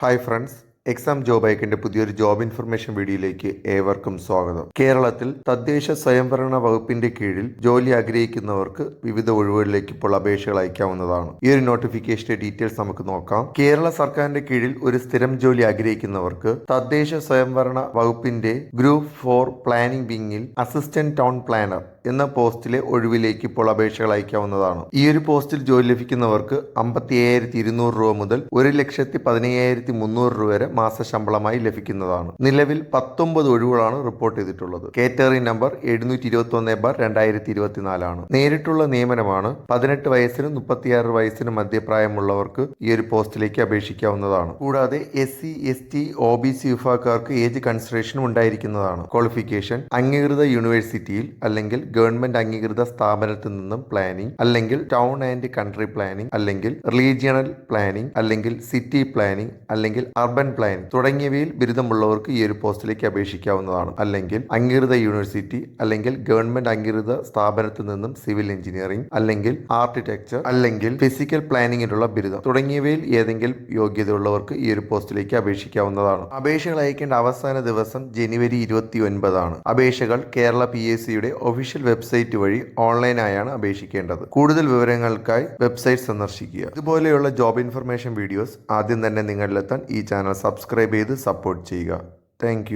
Hi friends, exam job ഐക്കൻ്റെ പുതിയൊരു job information വീഡിയോയിലേക്ക് ഏവർക്കും സ്വാഗതം. കേരളത്തിൽ തദ്ദേശ സ്വയംഭരണ വകുപ്പിന്റെ കീഴിൽ ജോലി ആഗ്രഹിക്കുന്നവർക്ക് വിവിധ ഒഴിവുകളിലേക്ക് ഇപ്പോൾ അപേക്ഷകൾ അയക്കാവുന്നതാണ്. ഈ ഒരു നോട്ടിഫിക്കേഷന്റെ ഡീറ്റെയിൽസ് നമുക്ക് നോക്കാം. കേരള സർക്കാരിന്റെ കീഴിൽ ഒരു സ്ഥിരം ജോലി ആഗ്രഹിക്കുന്നവർക്ക് തദ്ദേശ സ്വയംഭരണ വകുപ്പിന്റെ ഗ്രൂപ്പ് 4 പ്ലാനിംഗ് വിങ്ങിൽ അസിസ്റ്റന്റ് ടൗൺ പ്ലാനർ എന്ന പോസ്റ്റിലെ ഒഴിവിലേക്ക് ഇപ്പോൾ അപേക്ഷകൾ അയക്കാവുന്നതാണ്. ഈ ഒരു പോസ്റ്റിൽ ജോലി ലഭിക്കുന്നവർക്ക് 57,200 രൂപ മുതൽ 1,15,300 രൂപ വരെ മാസ ശമ്പളമായി ലഭിക്കുന്നതാണ്. നിലവിൽ 19 ഒഴിവുകളാണ് റിപ്പോർട്ട് ചെയ്തിട്ടുള്ളത്. കാറ്റഗറി നമ്പർ 721/2024 ആണ്. നേരിട്ടുള്ള നിയമനമാണ്. 18 വയസ്സിനും 36 വയസ്സിനും മധ്യപ്രായമുള്ളവർക്ക് ഈ ഒരു പോസ്റ്റിലേക്ക് അപേക്ഷിക്കാവുന്നതാണ്. കൂടാതെ SC, ST, OBC വിഭാഗക്കാർക്ക് ഏജ് കൺസിഡറേഷനും ഉണ്ടായിരിക്കുന്നതാണ്. ക്വാളിഫിക്കേഷൻ: അംഗീകൃത യൂണിവേഴ്സിറ്റിയിൽ അല്ലെങ്കിൽ ഗവൺമെന്റ് അംഗീകൃത സ്ഥാപനത്തിൽ നിന്നും പ്ലാനിംഗ്, അല്ലെങ്കിൽ ടൗൺ ആൻഡ് കൺട്രി പ്ലാനിംഗ്, അല്ലെങ്കിൽ റീജിയണൽ പ്ലാനിംഗ്, അല്ലെങ്കിൽ സിറ്റി പ്ലാനിംഗ്, അല്ലെങ്കിൽ അർബൻ പ്ലാനിംഗ് തുടങ്ങിയവയിൽ ബിരുദമുള്ളവർക്ക് ഈ ഒരു പോസ്റ്റിലേക്ക് അപേക്ഷിക്കാവുന്നതാണ്. അല്ലെങ്കിൽ അംഗീകൃത യൂണിവേഴ്സിറ്റി, അല്ലെങ്കിൽ ഗവൺമെന്റ് അംഗീകൃത സ്ഥാപനത്തിൽ നിന്നും സിവിൽ എഞ്ചിനീയറിംഗ്, അല്ലെങ്കിൽ ആർക്കിടെക്ചർ, അല്ലെങ്കിൽ ഫിസിക്കൽ പ്ലാനിങ്ങിലുള്ള ബിരുദം തുടങ്ങിയവയിൽ ഏതെങ്കിലും യോഗ്യതയുള്ളവർക്ക് ഈ ഒരു പോസ്റ്റിലേക്ക് അപേക്ഷിക്കാവുന്നതാണ്. അപേക്ഷകൾ അയക്കേണ്ട അവസാന ദിവസം ജനുവരി 29 ആണ്. അപേക്ഷകൾ കേരള PSCയുടെ ഒഫീഷ്യൽ വെബ്സൈറ്റ് വഴി ഓൺലൈനായാണ് അപേക്ഷിക്കേണ്ടത്. കൂടുതൽ വിവരങ്ങൾക്കായി വെബ്സൈറ്റ് സന്ദർശിക്കുക. ഇതുപോലെയുള്ള ജോബ് ഇൻഫർമേഷൻ വീഡിയോസ് ആദ്യം തന്നെ നിങ്ങളിലെത്താൻ ഈ ചാനൽ സബ്സ്ക്രൈബ് ചെയ്ത് സപ്പോർട്ട് ചെയ്യുക. താങ്ക്